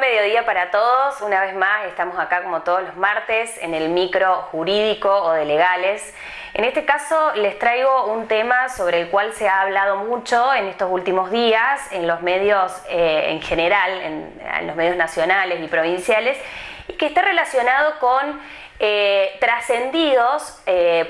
Buen mediodía para todos. Una vez más estamos acá como todos los martes en el micro jurídico o de legales. En este caso les traigo un tema sobre el cual se ha hablado mucho en estos últimos días en los medios en general, en los medios nacionales y provinciales, y que está relacionado con trascendidos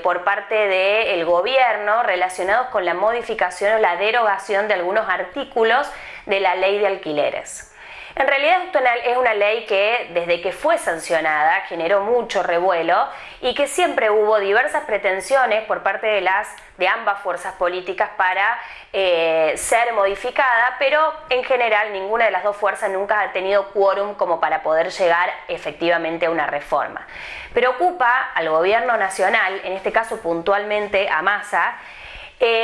por parte del gobierno relacionados con la modificación o la derogación de algunos artículos de la ley de alquileres. En realidad es una ley que desde que fue sancionada generó mucho revuelo y que siempre hubo diversas pretensiones por parte de ambas fuerzas políticas para ser modificada, pero en general ninguna de las dos fuerzas nunca ha tenido quórum como para poder llegar efectivamente a una reforma. Preocupa al gobierno nacional, en este caso puntualmente a Massa,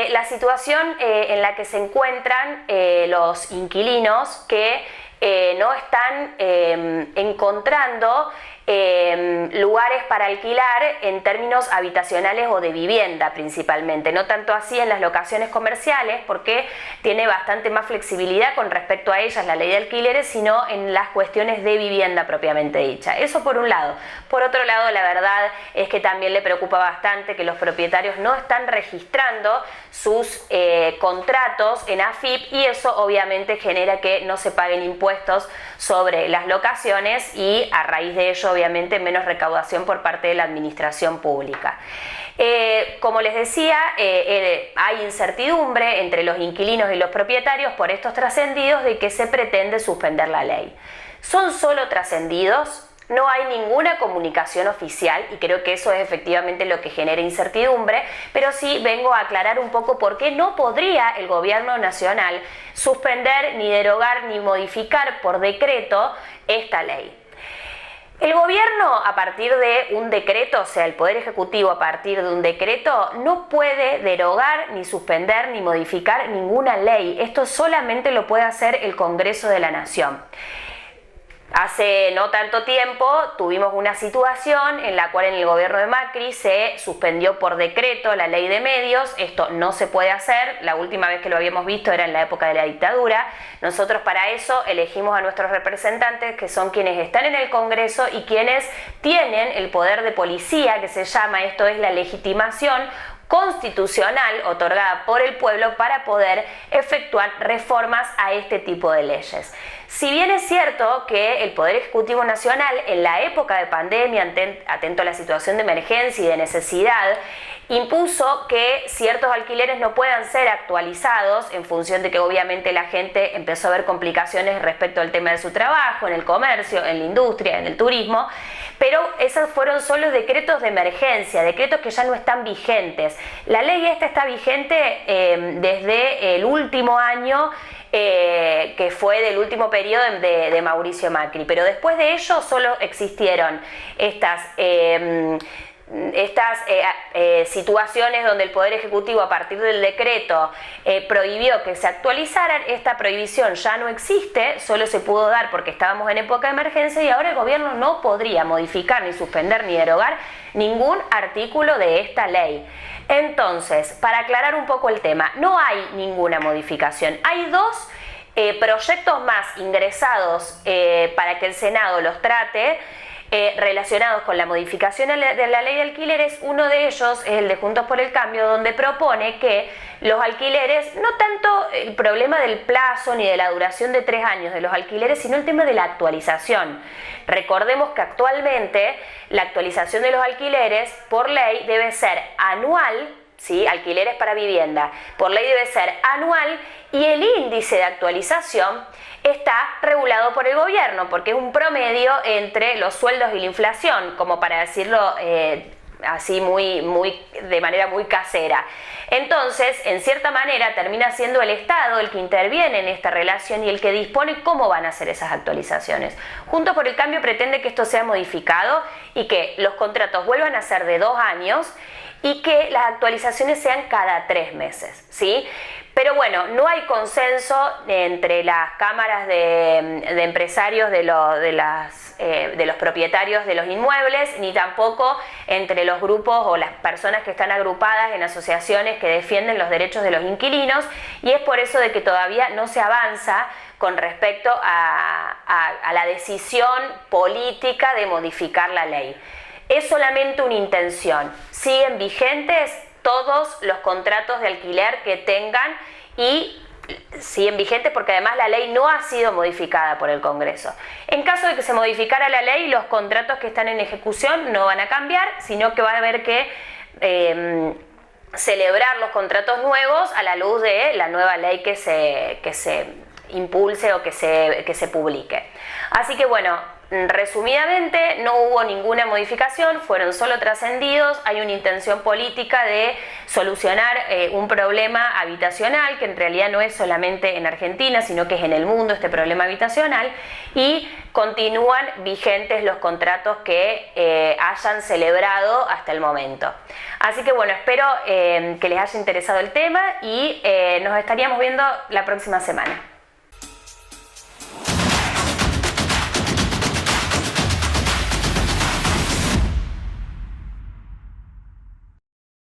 la situación en la que se encuentran los inquilinos que no están encontrando lugares para alquilar en términos habitacionales o de vivienda principalmente, no tanto así en las locaciones comerciales porque tiene bastante más flexibilidad con respecto a ellas la ley de alquileres, sino en las cuestiones de vivienda propiamente dicha. Eso por un lado. Por otro lado, la verdad es que también le preocupa bastante que los propietarios no están registrando sus contratos en AFIP y eso obviamente genera que no se paguen impuestos sobre las locaciones y a raíz de ello obviamente menos recaudación por parte de la administración pública. Como les decía, hay incertidumbre entre los inquilinos y los propietarios por estos trascendidos de que se pretende suspender la ley. Son solo trascendidos. No hay ninguna comunicación oficial y creo que eso es efectivamente lo que genera incertidumbre, pero sí vengo a aclarar un poco por qué no podría el gobierno nacional suspender, ni derogar, ni modificar por decreto esta ley. El gobierno a partir de un decreto, o sea, el Poder Ejecutivo a partir de un decreto, no puede derogar, ni suspender, ni modificar ninguna ley. Esto solamente lo puede hacer el Congreso de la Nación. Hace no tanto tiempo tuvimos una situación en la cual en el gobierno de Macri se suspendió por decreto la ley de medios. Esto no se puede hacer, la última vez que lo habíamos visto era en la época de la dictadura. Nosotros para eso elegimos a nuestros representantes, que son quienes están en el Congreso y quienes tienen el poder de policía, que se llama, esto es la legitimación constitucional otorgada por el pueblo para poder efectuar reformas a este tipo de leyes. Si bien es cierto que el Poder Ejecutivo Nacional en la época de pandemia, atento a la situación de emergencia y de necesidad, impuso que ciertos alquileres no puedan ser actualizados en función de que obviamente la gente empezó a ver complicaciones respecto al tema de su trabajo, en el comercio, en la industria, en el turismo, pero esos fueron solo decretos de emergencia, decretos que ya no están vigentes. La ley esta está vigente desde el último año, que fue del último periodo de Mauricio Macri, pero después de ello solo existieron estas situaciones donde el Poder Ejecutivo a partir del decreto prohibió que se actualizaran. Esta prohibición ya no existe, solo se pudo dar porque estábamos en época de emergencia y ahora el gobierno no podría modificar, ni suspender, ni derogar ningún artículo de esta ley. Entonces, para aclarar un poco el tema, no hay ninguna modificación. Hay dos proyectos más ingresados para que el Senado los trate, relacionados con la modificación de la ley de alquileres. Uno de ellos es el de Juntos por el Cambio, donde propone que los alquileres, no tanto el problema del plazo ni de la duración de 3 años de los alquileres, sino el tema de la actualización. Recordemos que actualmente la actualización de los alquileres por ley debe ser anual, ¿sí? Alquileres para vivienda, por ley debe ser anual y el índice de actualización está regulado por el gobierno porque es un promedio entre los sueldos y la inflación, como para decirlo así de manera muy casera. Entonces, en cierta manera, termina siendo el Estado el que interviene en esta relación y el que dispone cómo van a ser esas actualizaciones. Juntos por el Cambio pretende que esto sea modificado y que los contratos vuelvan a ser de 2 años y que las actualizaciones sean cada 3 meses, ¿sí? Pero bueno, no hay consenso entre las cámaras de empresarios de los propietarios de los inmuebles, ni tampoco entre los grupos o las personas que están agrupadas en asociaciones que defienden los derechos de los inquilinos, y es por eso de que todavía no se avanza con respecto a a la decisión política de modificar la ley. Es solamente una intención. Siguen vigentes todos los contratos de alquiler que tengan y siguen vigentes porque además la ley no ha sido modificada por el Congreso. En caso de que se modificara la ley, los contratos que están en ejecución no van a cambiar, sino que va a haber que celebrar los contratos nuevos a la luz de la nueva ley que se impulse o que se publique. Así que bueno, resumidamente, no hubo ninguna modificación, fueron solo trascendidos, hay una intención política de solucionar un problema habitacional, que en realidad no es solamente en Argentina, sino que es en el mundo este problema habitacional, y continúan vigentes los contratos que hayan celebrado hasta el momento. Así que bueno, espero que les haya interesado el tema y nos estaríamos viendo la próxima semana.